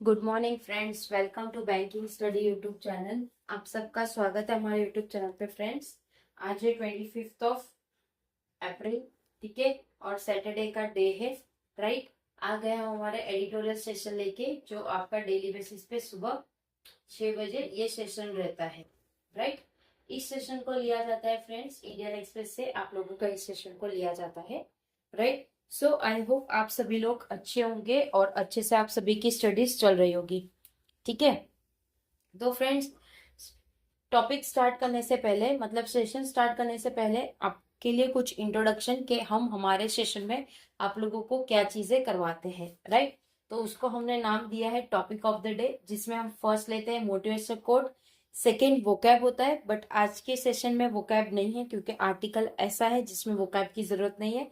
Good morning friends, welcome to banking study YouTube channel. आप सबका स्वागत है हमारे यूट्यूब चैनल पे। फ्रेंड्स, आज है 25 अप्रैल, ठीक है, और सैटरडे का डे है, राइट। आ गए हम हमारे एडिटोरियल सेशन लेके, जो आपका डेली बेसिस पे सुबह 6 बजे ये सेशन रहता है, राइट। इस सेशन को लिया जाता है फ्रेंड्स इंडियन एक्सप्रेस से, आप लोगों का इस सेशन को लिया जाता है, राइट। सो आई होप आप सभी लोग अच्छे होंगे और अच्छे से आप सभी की स्टडीज चल रही होगी, ठीक है। तो फ्रेंड्स, टॉपिक स्टार्ट करने से पहले, मतलब सेशन स्टार्ट करने से पहले आपके लिए कुछ इंट्रोडक्शन के हम हमारे सेशन में आप लोगों को क्या चीजें करवाते हैं, राइट। तो उसको हमने नाम दिया है टॉपिक ऑफ द डे, जिसमें हम फर्स्ट लेते हैं मोटिवेशनल कोट, सेकेंड वोकैब होता है, बट आज के सेशन में वोकैब नहीं है क्योंकि आर्टिकल ऐसा है जिसमें वोकैब की जरूरत नहीं है।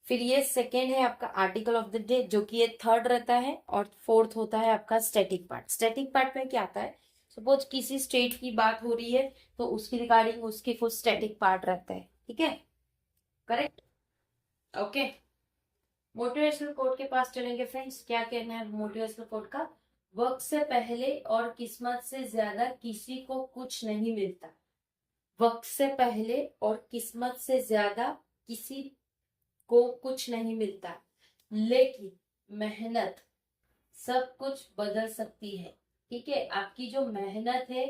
फिर ये सेकेंड है आपका आर्टिकल ऑफ द डे, जो कि ये थर्ड रहता है, और फोर्थ होता है आपका स्टैटिक पार्ट। स्टैटिक पार्ट में क्या आता है, सपोज किसी स्टेट की बात हो रही है तो उसकी रिगार्डिंग उसके कुछ स्टैटिक पार्ट रहता है, ठीक है, करेक्ट, ओके। मोटिवेशनल कोट के पास चलेंगे फ्रेंड्स। क्या कहना है मोटिवेशनल कोट का? वक्त से पहले और किस्मत से ज्यादा किसी को कुछ नहीं मिलता। वक्त से पहले और किस्मत से ज्यादा किसी को कुछ नहीं मिलता, लेकिन मेहनत सब कुछ बदल सकती है, ठीक है। आपकी जो मेहनत है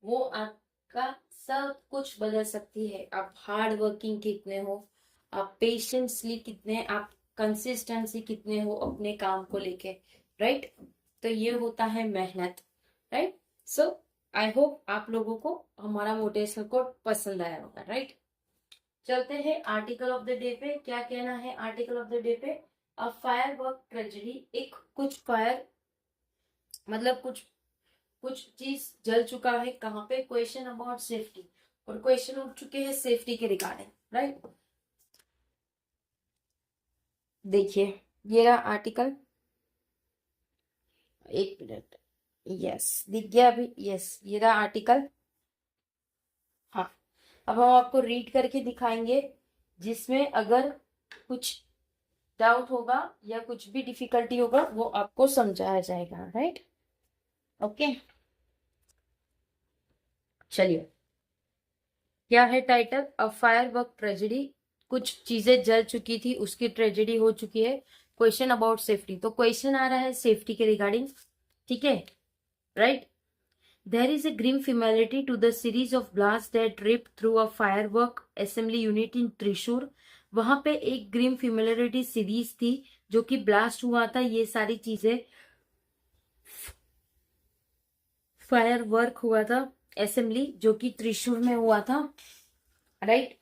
वो आपका सब कुछ बदल सकती है। आप हार्ड वर्किंग कितने हो, आप पेशेंसली कितने, आप कंसिस्टेंसी कितने हो अपने काम को लेके, राइट। तो ये होता है मेहनत, राइट। सो आई होप आप लोगों को हमारा मोटिवेशनल कोट पसंद आया होगा, राइट। चलते हैं आर्टिकल ऑफ द डे पे। क्या कहना है आर्टिकल ऑफ द डे पे? अ फायर वर्क ट्रेजेडी, एक कुछ फायर, मतलब कुछ कुछ चीज जल चुका है, कहाँ पे? क्वेश्चन अबाउट सेफ्टी, और क्वेश्चन उठ चुके हैं सेफ्टी के रिगार्डिंग, राइट। देखिए, ये रहा आर्टिकल, एक मिनट, यस दिख गया अभी, यस ये रहा आर्टिकल। हाँ, अब हम आपको रीड करके दिखाएंगे, जिसमें अगर कुछ डाउट होगा या कुछ भी डिफिकल्टी होगा वो आपको समझाया जाएगा, राइट, ओके। चलिए, क्या है title? A fire work tragedy, कुछ चीजें जल चुकी थी, उसकी ट्रेजेडी हो चुकी है। क्वेश्चन अबाउट सेफ्टी, तो क्वेश्चन आ रहा है सेफ्टी के रिगार्डिंग, ठीक है, right. There is a grim familiarity to the series of blasts that ripped through a firework assembly unit in Thrissur। वहां पे एक ग्रीम फेमिलियरिटी सीरीज थी जो कि ब्लास्ट हुआ था, ये सारी चीजें फायर वर्क हुआ था, असेंबली, जो कि त्रिशूर में हुआ था, राइट।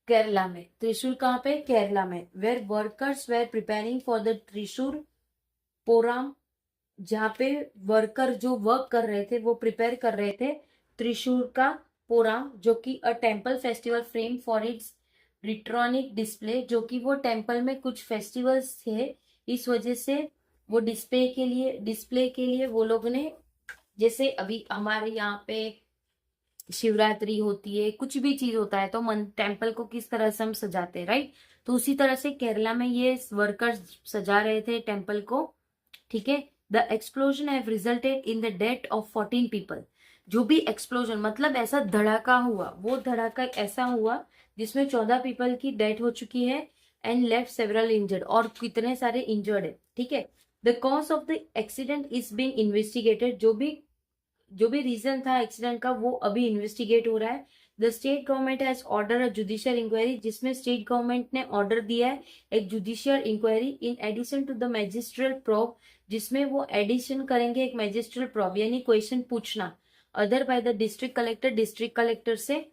केरला में, त्रिशूर कहाँ पे? केरला में। Where workers were preparing for the Thrissur Pooram, जहाँ पे वर्कर जो वर्क कर रहे थे वो प्रिपेयर कर रहे थे त्रिशूर का पोराम, जो कि अ टेम्पल फेस्टिवल फ्रेम फॉर इट्स रिट्रॉनिक डिस्प्ले, जो कि वो टेम्पल में कुछ फेस्टिवल्स थे, इस वजह से वो डिस्प्ले के लिए वो लोग ने, जैसे अभी हमारे यहाँ पे शिवरात्रि होती है, कुछ भी चीज होता है तो मन टेम्पल को किस तरह से हम सजाते हैं, राइट। तो उसी तरह से केरला में ये वर्कर्स सजा रहे थे टेम्पल को, ठीक है। The explosion have resulted in the death of 14 people. जो भी एक्सप्लोजन, मतलब ऐसा धड़ाका हुआ, वो धड़ाका ऐसा हुआ जिसमें 14 पीपल की डेथ हो चुकी है, एंड लेफ्ट सेवरल इंजर्ड, और कितने सारे इंजर्ड है, ठीक है। The cause of the accident is being investigated, जो भी रीजन था एक्सीडेंट का वो अभी इन्वेस्टिगेट हो रहा है। The state government has order a judicial inquiry, जिसमें स्टेट गवर्नमेंट ने ऑर्डर दिया है एक judicial inquiry in addition to the magisterial probe, जिसमें वो एडिशन करेंगे एक मैजिस्ट्रियल प्रोब, यानी क्वेश्चन पूछना, other by the district collector से।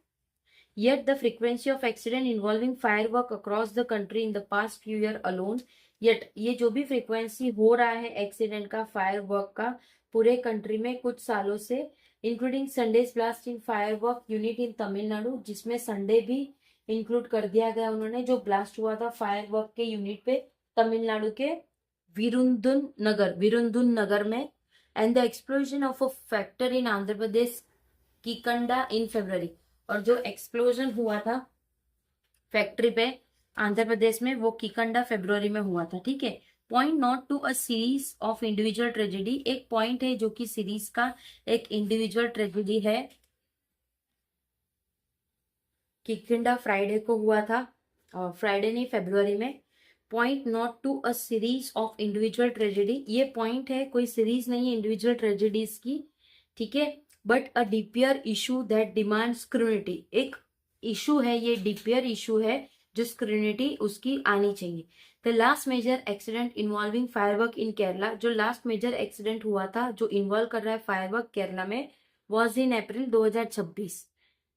Yet the frequency of accident involving firework across the country in the past few year alone, yet ये जो भी फ्रीक्वेंसी हो रहा है एक्सीडेंट का, फायरवर्क का, पूरे कंट्री में कुछ सालों से, including Sundays blast in firework unit in Tamil Nadu, जिसमें संडे भी इंक्लूड कर दिया गया उन्होंने, जो ब्लास्ट हुआ था फायरवर्क के यूनिट पे तमिलनाडु के विरुंधुन नगर में, and the explosion of a factory in Andhra Pradesh Kakinada in February, और जो एक्सप्लोजन हुआ था फैक्ट्री पे आंध्र प्रदेश में, वो किकंडा फरवरी में हुआ था, ठीक है। Point not to a series of individual tragedy, एक पॉइंट है जो कि सीरीज का एक इंडिविजुअल ट्रेजेडी है। किकिंडा फ्राइडे को हुआ था, फ्राइडे नहीं फरवरी में। Point not to a series of individual tragedy, ये पॉइंट है, कोई सीरीज नहीं है इंडिविजुअल ट्रेजेडीज की, ठीक है। But a deeper issue that demand scrutiny, एक इशू है, ये डीपियर इशू है जो स्क्रूनिटी उसकी आनी चाहिए। The last major accident involving firework in Kerala, जो लास्ट मेजर एक्सीडेंट हुआ था जो इन्वॉल्व कर रहा है फायरवर्क केरला में, वॉज इन अप्रैल 2026,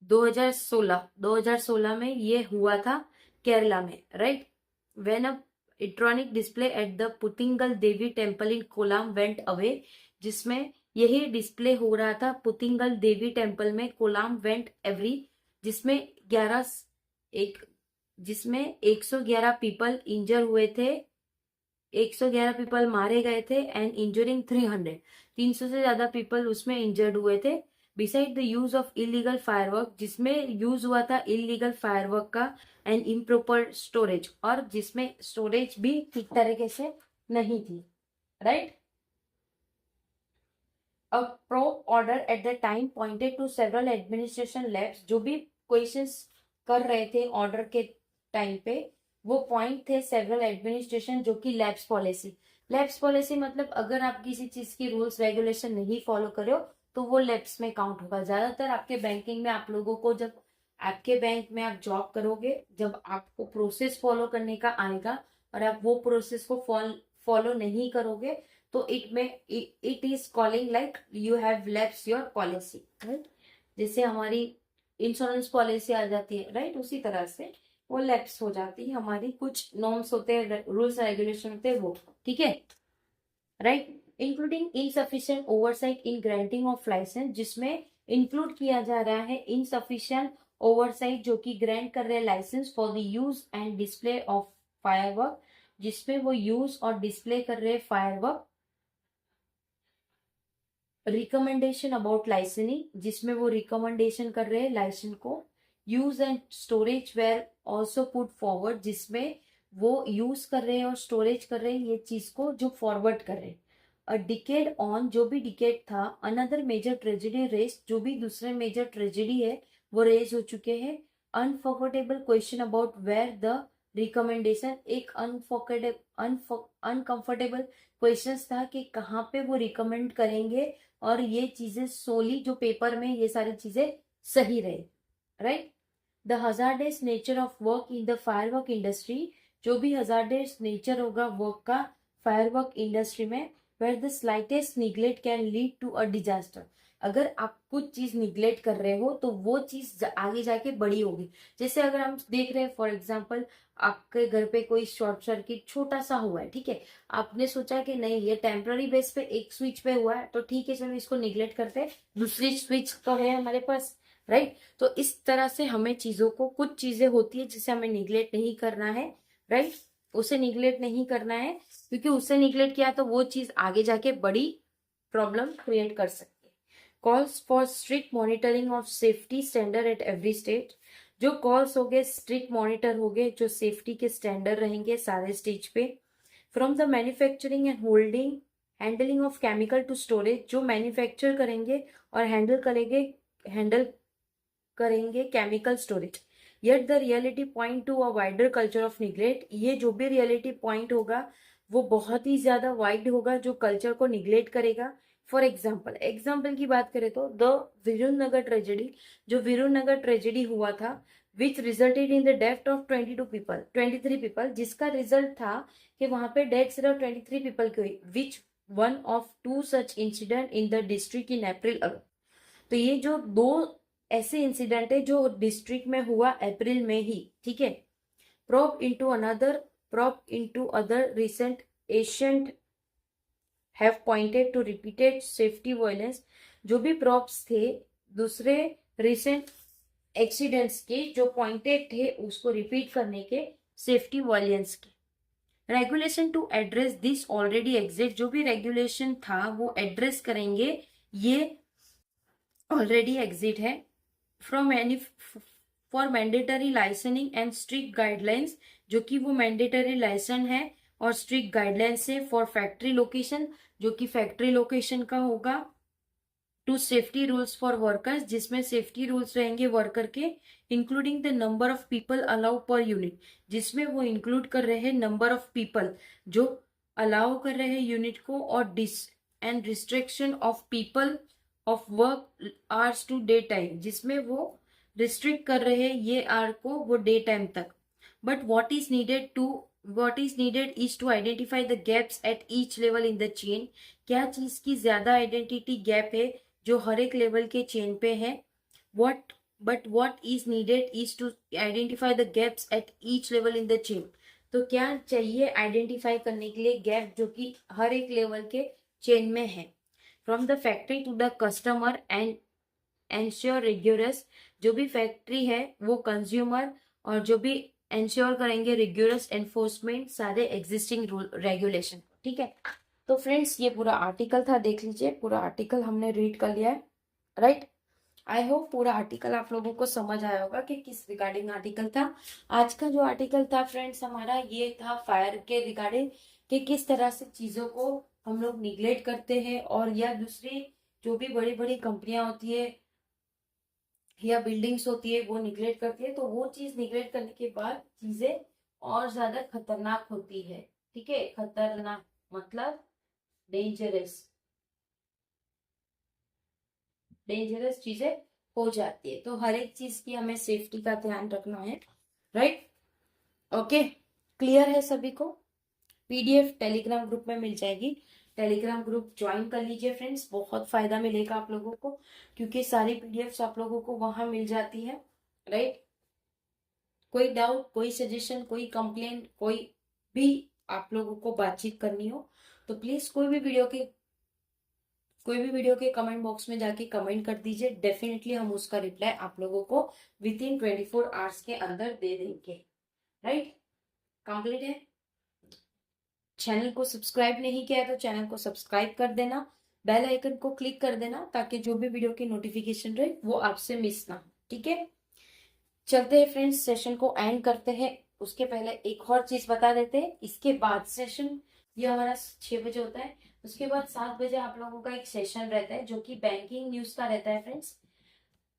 2016 में ये हुआ था केरला में, right. When a electronic display at the Puttingal Devi temple in Kollam went away, जिसमें यही डिस्प्ले हो रहा था पुतिंगल देवी टेम्पल में, कोलाम वेंट एवरी, जिसमें 111 पीपल इंजर हुए थे, 111 पीपल मारे गए थे, एंड इंजरिंग 300 से ज्यादा पीपल उसमें इंजर्ड हुए थे। Beside the use of illegal firework, जिसमें यूज हुआ था इलीगल फायरवर्क का, एंड इम्प्रॉपर स्टोरेज, और जिसमें स्टोरेज भी ठीक तरीके से नहीं थी, right. A probe order at the time pointed to several administration labs, जो भी क्वेश्चंस कर रहे थे ऑर्डर के टाइम पे, वो पॉइंट थे सेवरल एडमिनिस्ट्रेशन, जो कि लैब्स पॉलिसी मतलब अगर आप किसी चीज की रूल्स रेगुलेशन नहीं फॉलो करो तो वो लैब्स में काउंट होगा। ज्यादातर आपके बैंकिंग में आप लोगों को, जब आपके बैंक में आप जॉब करोगे, जब आपको प्रोसेस फॉलो करने का आएगा और आप वो प्रोसेस को फॉलो नहीं करोगे तो it is calling like you have lapse your policy, right. जैसे हमारी इंश्योरेंस पॉलिसी आ जाती है, राइट, उसी तरह से वो लैप्स हो जाती है, हमारी कुछ नॉर्म्स होते हैं, रूल्स रेगुलेशन होते हैं वो, ठीक है, right. Including insufficient oversight in granting of license, जिसमें इंक्लूड किया जा रहा है इनसफिशिएंट ओवरसाइट जो कि ग्रांट कर रहे हैं license for the use and display of firework, जिसमें वो यूज और डिस्प्ले कर रहे हैं फायरवर्क। रिकमेंडेशन अबाउट लाइसेंसिंग, जिसमें वो रिकमेंडेशन कर रहे हैं लाइसेंस को। Use and storage were also put forward, जिसमें वो यूज कर रहे हैं और स्टोरेज कर रहे हैं ये चीज को जो फॉरवर्ड कर रहे हैं। अ डिकेड ऑन, जो भी डिकेड था, अनदर मेजर ट्रेजेडी रेस, जो भी दूसरे मेजर ट्रेजेडी है वो रेज हो चुके हैं। Uncomfortable question about where the recommendation, एक अनकंफर्टेबल क्वेश्चन था कि कहाँ पे वो रिकमेंड करेंगे और ये चीजें सोली जो पेपर में ये सारी चीजें सही रहे, right. The hazardous nature of work in the firework industry, जो भी हजार्डस नेचर होगा वर्क का फायरवर्क इंडस्ट्री में, where the slightest neglect can lead to a disaster, अगर आप कुछ चीज निग्लेक्ट कर रहे हो तो वो चीज आगे जाके बड़ी होगी। जैसे अगर हम देख रहे हैं फॉर एग्जाम्पल, आपके घर पे कोई शॉर्ट सर्किट छोटा सा हुआ है, ठीक है, आपने सोचा कि नहीं ये टेम्पररी बेस पे एक स्विच पे हुआ है तो ठीक है चलो इसको निग्लेक्ट करते हैं, दूसरी स्विच तो है हमारे पास, राइट। तो इस तरह से हमें चीजों को, कुछ चीजें होती है जिसे हमें निग्लेक्ट नहीं करना है, राइट, उसे निग्लेक्ट नहीं करना है, क्योंकि उसे निग्लेक्ट किया तो वो चीज आगे जाके बड़ी प्रॉब्लम क्रिएट कर सकती है। Calls for strict monitoring of safety standard at every stage, जो कॉल्स हो गए स्ट्रिक्ट मॉनिटर हो गए, जो सेफ्टी के स्टैंडर्ड रहेंगे सारे स्टेज पे। From the manufacturing and handling of chemical to storage, जो मैन्युफैक्चर करेंगे और हैंडल करेंगे chemical storage. Yet the reality point to a wider culture of neglect, ये जो भी रियलिटी पॉइंट होगा वो बहुत ही ज्यादा वाइड होगा जो कल्चर को निग्लेक्ट करेगा। फॉर एग्जाम्पल की बात करें तो द वीरूनगर ट्रेजेडी, जो वीरूनगर ट्रेजेडी हुआ था, विच resulted in the death of 23 people, जिसका रिजल्ट था कि वहां पे डेथ सिर्फ 23 पीपल की हुई, which one of 2 such incident in the district in April. तो ये जो 2 ऐसे इंसिडेंट है जो डिस्ट्रिक्ट में हुआ अप्रैल में ही, ठीक है। Probe into other recent accidents have pointed to repeated safety violence, जो भी प्रॉब्स थे दूसरे रिसेंट एक्सीडेंट्स के जो पॉइंटेड थे उसको रिपीट करने के सेफ्टी वायलेंस के। Regulation to address this already exist, जो भी रेगुलेशन था वो एड्रेस करेंगे, ये ऑलरेडी एग्जिट है। For mandatory licensing and strict guidelines, जो कि वो मैंडेटरी लाइसेंस है और स्ट्रिक्ट गाइडलाइंस है फॉर फैक्ट्री लोकेशन, जो कि फैक्ट्री लोकेशन का होगा। To safety rules for workers, जिसमें सेफ्टी रूल्स रहेंगे वर्कर के, including the number of people allow per unit, जिसमें वो इंक्लूड कर रहे हैं नंबर ऑफ पीपल जो अलाउ कर रहे हैं यूनिट को, और and restriction of people of work hours to day time, जिसमें वो रिस्ट्रिक्ट कर रहे हैं ये आर को वो डे टाइम तक। But what is needed is to identify the gaps at each level in the chain। क्या चीज की ज्यादा आइडेंटिटी गैप है जो हर एक लेवल के चेन पे है। what is needed is to identify the gaps at each level in the chain। तो क्या चाहिए आइडेंटिफाई करने के लिए गैप जो कि हर एक लेवल के चेन में है। From the factory to the customer and ensure rigorous, जो भी फैक्ट्री है वो कंज्यूमर और जो भी एंश्योर करेंगे रिग्योरस एनफोर्समेंट सारे एग्जिस्टिंग रूल रेगुलेशन। ठीक है, तो फ्रेंड्स ये पूरा आर्टिकल था, देख लीजिए पूरा आर्टिकल हमने रीड कर लिया है, राइट। आई होप पूरा आर्टिकल आप लोगों को समझ आया होगा कि किस रिगार्डिंग आर्टिकल था। आज का जो आर्टिकल था फ्रेंड्स हमारा ये था फायर के रिगार्डिंग, कि किस तरह से चीजों को हम लोग निग्लेक्ट करते हैं, और या दूसरी जो भी बड़ी बड़ी कंपनियां होती है या बिल्डिंग्स होती है वो निग्लेक्ट करती है, तो वो चीज निग्लेक्ट करने के बाद चीजें और ज्यादा खतरनाक होती है। ठीक है, खतरनाक मतलब डेंजरस चीजें हो जाती है। तो हर एक चीज की हमें सेफ्टी का ध्यान रखना है, राइट। ओके, क्लियर है सभी को। पीडीएफ टेलीग्राम ग्रुप में मिल जाएगी, टेलीग्राम ग्रुप ज्वाइन कर लीजिए फ्रेंड्स, बहुत फायदा मिलेगा आप लोगों को, क्योंकि सारी पीडीएफ आप लोगों को वहां मिल जाती है, राइट। कोई डाउट, कोई सजेशन, कोई कंप्लेंट, कोई भी आप लोगों को बातचीत करनी हो तो प्लीज कोई भी वीडियो के कमेंट बॉक्स में जाके कमेंट कर दीजिए। डेफिनेटली हम उसका रिप्लाई आप लोगों को विद इन 24 आवर्स के अंदर दे देंगे, राइट। कंप्लीट है। चैनल को सब्सक्राइब नहीं किया है तो चैनल को सब्सक्राइब कर देना, बेल आइकन को क्लिक कर देना, ताकि जो भी वीडियो की नोटिफिकेशन रहे वो आपसे मिस ना। ठीक है, चलते हैं फ्रेंड्स, सेशन को एंड करते हैं। उसके पहले एक और चीज बता देते हैं, इसके बाद सेशन ये हमारा 6 बजे होता है, उसके बाद 7 बजे आप लोगों का एक सेशन रहता है जो कि बैंकिंग न्यूज का रहता है फ्रेंड्स।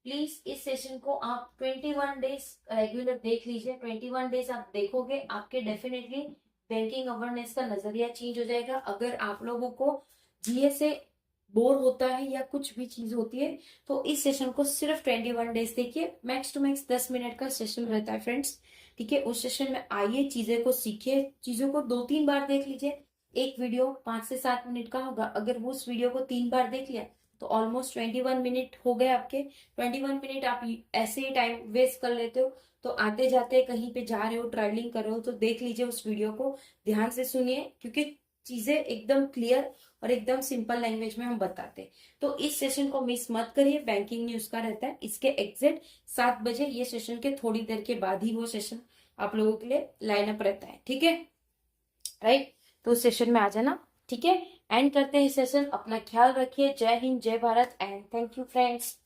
प्लीज इस सेशन को आप 21 डेज रेगुलर देख लीजिए। 21 डेज आप देखोगे, आपके डेफिनेटली बैंकिंग अवेयरनेस का नजरिया चेंज हो जाएगा। अगर आप लोगों को जीए से बोर होता है या कुछ भी चीज होती है तो इस सेशन को सिर्फ 21 डेज देखिए। मैक्स टू मैक्स 10 मिनट का सेशन रहता है फ्रेंड्स। ठीक है, उस सेशन में आइए, चीजें को सीखिए, चीजों को 2-3 बार देख लीजिए। एक वीडियो 5 से 7 मिनट का होगा, अगर वो उस वीडियो को 3 बार देख लिया तो ऑलमोस्ट 21 मिनट हो गए आपके। 21 मिनट आप ऐसे ही टाइम वेस्ट कर लेते हो, तो आते जाते कहीं पे जा रहे हो, ट्रैवलिंग कर रहे हो तो देख लीजिए उस वीडियो को, ध्यान से सुनिए, क्योंकि चीजें एकदम क्लियर और एकदम सिंपल लैंग्वेज में हम बताते हैं। तो इस सेशन को मिस मत करिए, बैंकिंग न्यूज का रहता है, इसके एग्जैक्ट 7 बजे, ये सेशन के थोड़ी देर के बाद ही वो सेशन आप लोगों के लिए लाइन अप रहता है। ठीक है, राइट, तो उस सेशन में आ जाना। ठीक है, एंड करते हैं सेशन। अपना ख्याल रखिए। जय हिंद, जय Bharat and thank you friends.